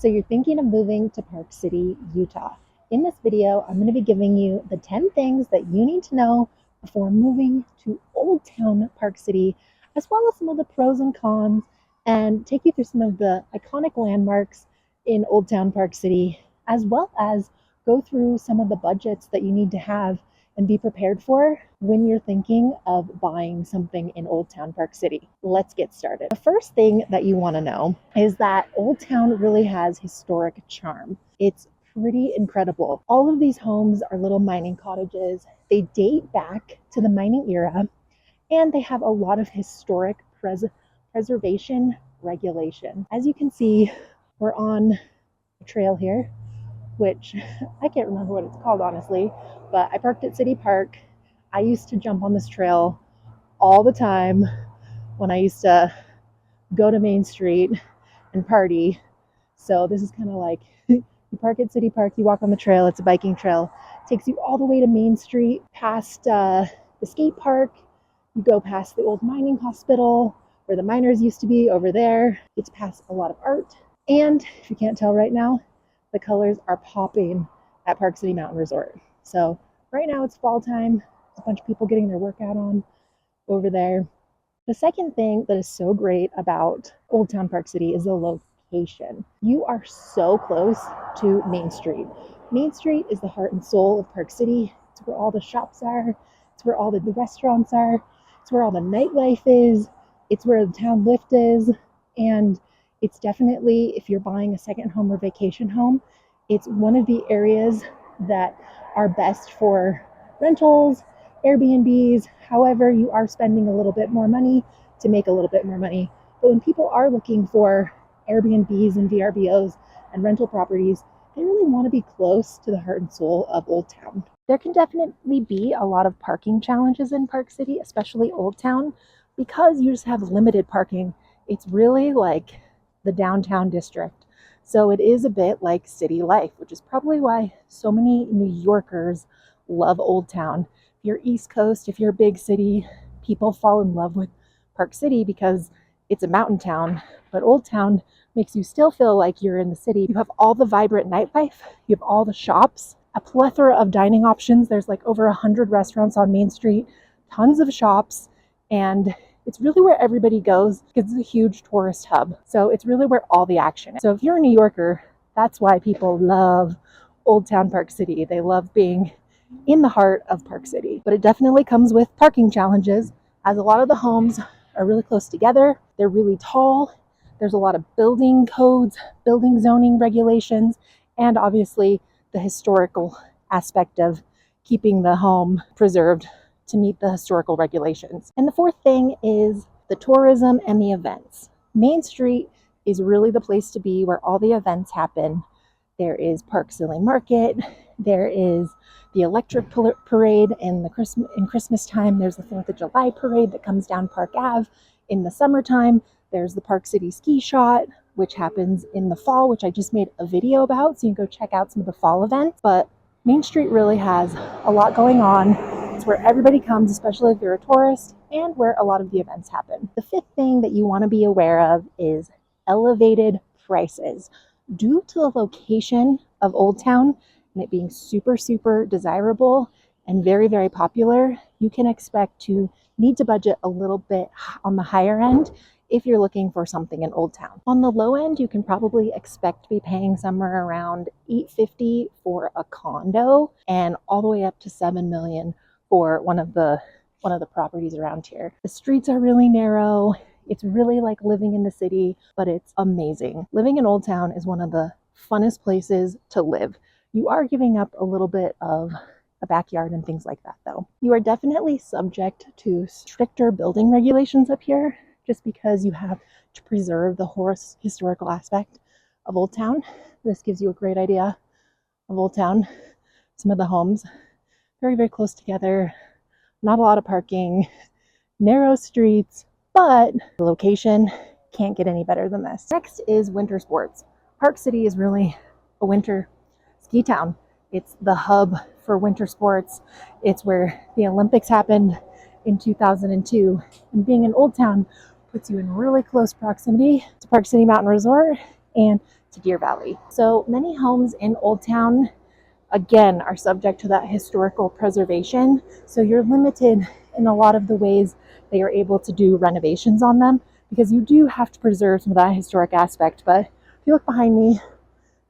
So you're thinking of moving to Park City, Utah. In this video, I'm going to be giving you the 10 things that you need to know before moving to Old Town Park City, as well as some of the pros and cons, and take you through some of the iconic landmarks in Old Town Park City, as well as go through some of the budgets that you need to have and be prepared for when you're thinking of buying something in Old Town Park City. Let's get started. The first thing that you want to know is that Old Town really has historic charm. It's pretty incredible. All of these homes are little mining cottages. They date back to the mining era, and they have a lot of historic preservation regulation. As you can see, we're on a trail here, which I can't remember what it's called, honestly, but I parked at City Park. I used to jump on this trail all the time when I used to go to Main Street and party. So this is kind of like, you park at City Park, you walk on the trail, it's a biking trail. It takes you all the way to Main Street, past the skate park. You go past the old mining hospital where the miners used to be over there. It's past a lot of art. And if you can't tell right now, the colors are popping at Park City Mountain Resort. So right now it's fall time. There's a bunch of people getting their workout on over there. The second thing that is so great about Old Town Park City is the location. You are so close to Main Street. Main Street is the heart and soul of Park City. It's where all the shops are. It's where all the restaurants are. It's where all the nightlife is. It's where the town lift is. And it's definitely, if you're buying a second home or vacation home, it's one of the areas that are best for rentals, Airbnbs. However, you are spending a little bit more money to make a little bit more money. But when people are looking for Airbnbs and VRBOs and rental properties, they really want to be close to the heart and soul of Old Town. There can definitely be a lot of parking challenges in Park City, especially Old Town, because you just have limited parking. It's really like the downtown district. So it is a bit like city life, which is probably why so many New Yorkers love Old Town. If you're East Coast, if you're a big city, people fall in love with Park City because it's a mountain town, but Old Town makes you still feel like you're in the city. You have all the vibrant nightlife, you have all the shops, a plethora of dining options. There's like over 100 restaurants on Main Street, tons of shops, and it's really where everybody goes because it's a huge tourist hub. So it's really where all the action is. So if you're a New Yorker, that's why people love Old Town Park City. They love being in the heart of Park City. But it definitely comes with parking challenges, as a lot of the homes are really close together. They're really tall. There's a lot of building codes, building zoning regulations, and obviously the historical aspect of keeping the home preserved to meet the historical regulations. And the fourth thing is the tourism and the events. Main Street is really the place to be where all the events happen. There is Park Silly Market, there is the Electric Parade in Christmas time, there's the 4th of July parade that comes down Park Ave in the summertime, there's the Park City Ski Shot, which happens in the fall, which I just made a video about, so you can go check out some of the fall events. But Main Street really has a lot going on. It's where everybody comes, especially if you're a tourist, and where a lot of the events happen. The fifth thing that you want to be aware of is elevated prices. Due to the location of Old Town and it being super, super desirable and very, very popular, you can expect to need to budget a little bit on the higher end if you're looking for something in Old Town. On the low end, you can probably expect to be paying somewhere around $850 for a condo and all the way up to $7 million for one of the properties around here. The streets are really narrow. It's really like living in the city, but it's amazing. Living in Old Town is one of the funnest places to live. You are giving up a little bit of a backyard and things like that though. You are definitely subject to stricter building regulations up here just because you have to preserve the historical aspect of Old Town. This gives you a great idea of Old Town. Some of the homes very, very close together, not a lot of parking, narrow streets, but the location can't get any better than this. Next is winter sports. Park City is really a winter ski town. It's the hub for winter sports. It's where the Olympics happened in 2002. And being in Old Town puts you in really close proximity to Park City Mountain Resort and to Deer Valley. So many homes in Old Town, again, are subject to that historical preservation. So you're limited in a lot of the ways that you're able to do renovations on them, because you do have to preserve some of that historic aspect. But if you look behind me,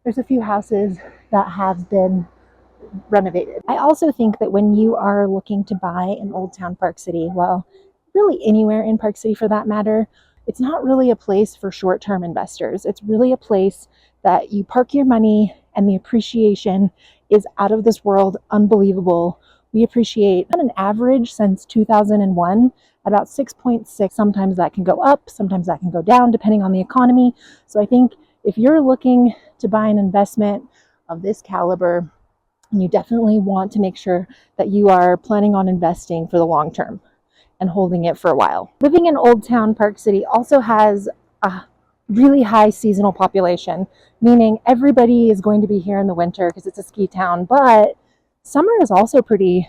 there's a few houses that have been renovated. I also think that when you are looking to buy in Old Town Park City, well, really anywhere in Park City for that matter, it's not really a place for short-term investors. It's really a place that you park your money, and the appreciation is out of this world, unbelievable. We appreciate on an average since 2001 about 6.6. Sometimes that can go up, sometimes that can go down depending on the economy. So I think if you're looking to buy an investment of this caliber, you definitely want to make sure that you are planning on investing for the long term and holding it for a while. Living in Old Town Park City also has a really high seasonal population, meaning everybody is going to be here in the winter because it's a ski town, but summer is also pretty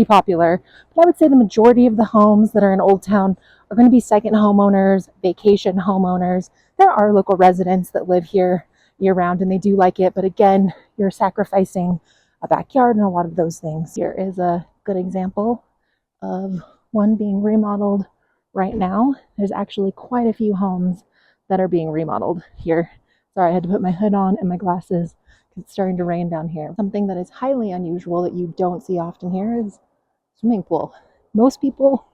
popular. But I would say the majority of the homes that are in Old Town are going to be second homeowners, vacation homeowners. There are local residents that live here year round and they do like it, but again, you're sacrificing a backyard and a lot of those things. Here is a good example of one being remodeled right now. There's actually quite a few homes that are being remodeled here. Sorry, I had to put my hood on and my glasses because it's starting to rain down here. Something that is highly unusual that you don't see often here is swimming pool. Most people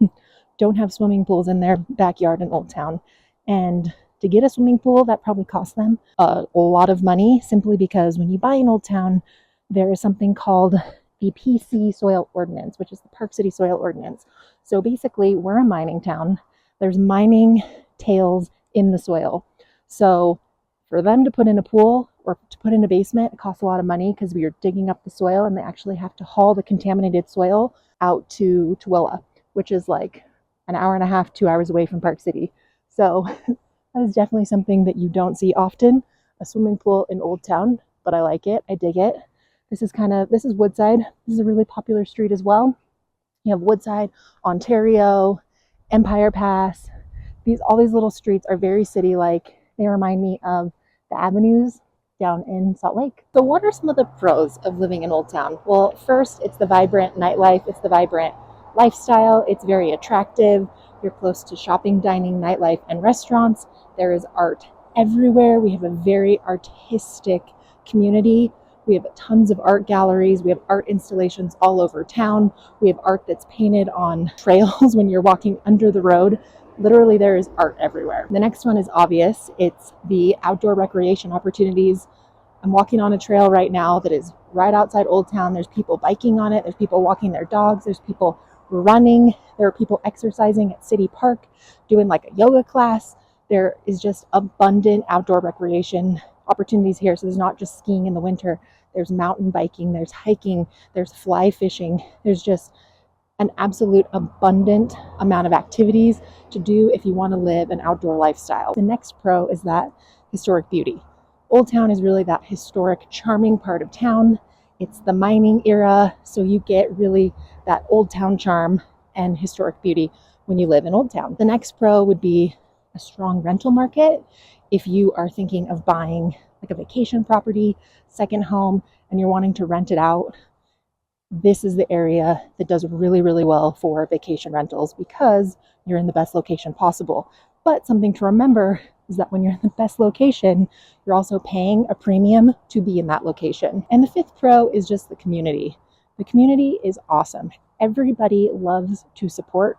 don't have swimming pools in their backyard in Old Town, and to get a swimming pool, that probably costs them a lot of money, simply because when you buy in Old Town, there is something called the PC Soil Ordinance, which is the Park City Soil Ordinance. So basically, we're a mining town. There's mining tails in the soil. So for them to put in a pool or to put in a basement, it costs a lot of money because we are digging up the soil, and they actually have to haul the contaminated soil out to Tooele, which is like an hour and a half, 2 hours away from Park City. So that is definitely something that you don't see often, a swimming pool in Old Town, but I like it. I dig it. This is Woodside. This is a really popular street as well. You have Woodside, Ontario, Empire Pass. All these little streets are very city-like. They remind me of the avenues down in Salt Lake. So what are some of the pros of living in Old Town? Well, first, it's the vibrant nightlife. It's the vibrant lifestyle. It's very attractive. You're close to shopping, dining, nightlife, and restaurants. There is art everywhere. We have a very artistic community. We have tons of art galleries. We have art installations all over town. We have art that's painted on trails when you're walking under the road. Literally, there is art everywhere. The next one is obvious. It's the outdoor recreation opportunities. I'm walking on a trail right now that is right outside Old Town. There's people biking on it. There's people walking their dogs. There's people running. There are people exercising at City Park, doing like a yoga class. There is just abundant outdoor recreation opportunities here. So there's not just skiing in the winter. There's mountain biking, there's hiking, there's fly fishing. There's just an absolute abundant amount of activities to do if you want to live an outdoor lifestyle. The next pro is that historic beauty. Old Town is really that historic, charming part of town. It's the mining era, so you get really that Old Town charm and historic beauty when you live in Old Town. The next pro would be a strong rental market. If you are thinking of buying like a vacation property, second home, and you're wanting to rent it out, this is the area that does really, really well for vacation rentals because you're in the best location possible. But something to remember is that when you're in the best location, you're also paying a premium to be in that location. And the fifth pro is just the community. The community is awesome. Everybody loves to support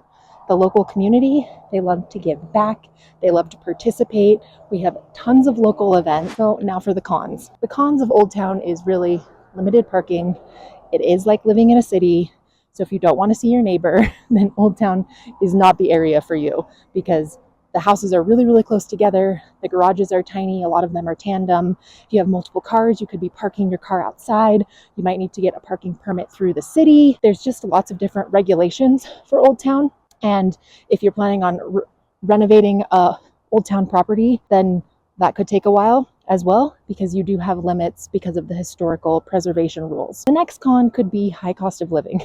the local community. They love to give back. They love to participate. We have tons of local events. So now for the cons. The cons of Old Town is really limited parking. It is like living in a city. So if you don't want to see your neighbor, then Old Town is not the area for you because the houses are really, really close together. The garages are tiny. A lot of them are tandem. If you have multiple cars, you could be parking your car outside. You might need to get a parking permit through the city. There's just lots of different regulations for Old Town. And if you're planning on renovating a Old Town property, then that could take a while as well because you do have limits because of the historical preservation rules. The next con could be high cost of living.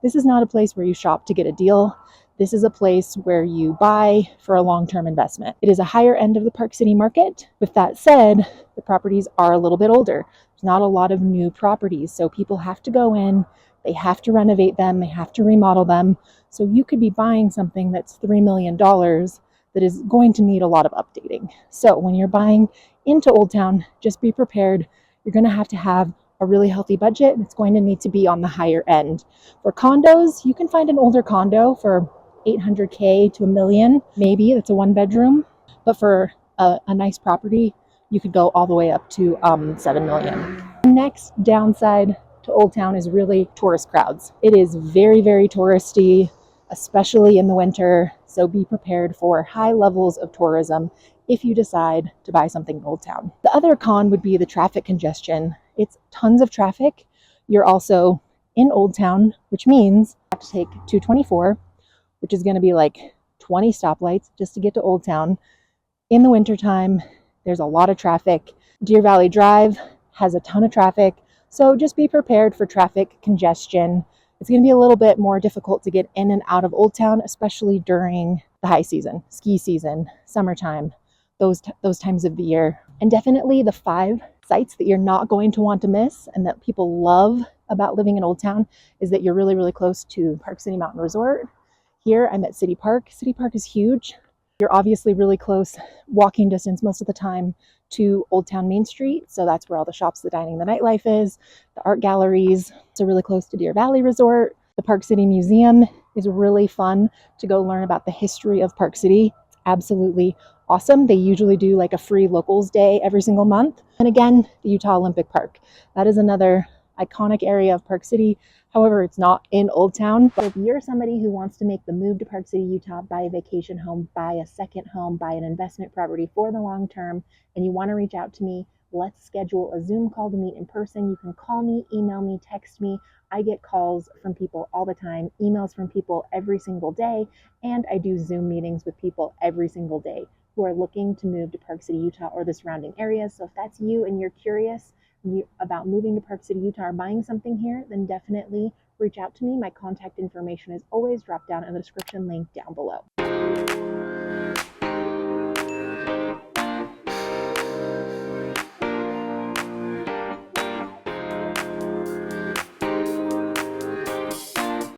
This is not a place where you shop to get a deal. This is a place where you buy for a long-term investment. It is a higher end of the Park City market. With that said, the properties are a little bit older. There's not a lot of new properties, so people have to go in, they have to renovate them, they have to remodel them. So you could be buying something that's $3 million that is going to need a lot of updating. So when you're buying into Old Town, just be prepared. You're going to have a really healthy budget. It's going to need to be on the higher end. For condos, you can find an older condo for $800K to $1 million, maybe. That's a 1-bedroom. But for a nice property, you could go all the way up to $7 million. The next downside to Old Town is really tourist crowds. It is very, very touristy, especially in the winter. So be prepared for high levels of tourism if you decide to buy something in Old Town. The other con would be the traffic congestion. It's tons of traffic. You're also in Old Town, which means you have to take 224, which is going to be like 20 stoplights just to get to Old Town. In the wintertime, there's a lot of traffic. Deer Valley Drive has a ton of traffic, so just be prepared for traffic congestion. It's going to be a little bit more difficult to get in and out of Old Town, especially during the high season, ski season, summertime, those times of the year. And definitely the 5 sites that you're not going to want to miss and that people love about living in Old Town is that you're really, really close to Park City Mountain Resort. Here I'm at City Park. City Park is huge. You're obviously really close, walking distance most of the time, to Old Town Main Street. So that's where all the shops, the dining, the nightlife is, the art galleries. So really close to Deer Valley Resort. The Park City Museum is really fun to go learn about the history of Park City. It's absolutely awesome. They usually do like a free locals day every single month. And again, the Utah Olympic Park. That is another iconic area of Park City. However, it's not in Old Town. But if you're somebody who wants to make the move to Park City, Utah, buy a vacation home, buy a second home, buy an investment property for the long term, and you want to reach out to me, let's schedule a Zoom call to meet in person. You can call me, email me, text me. I get calls from people all the time, emails from people every single day, and I do Zoom meetings with people every single day who are looking to move to Park City, Utah or the surrounding areas. So if that's you and you're curious about moving to Park City, Utah or buying something here, then definitely reach out to me. My contact information is always dropped down in the description link down below.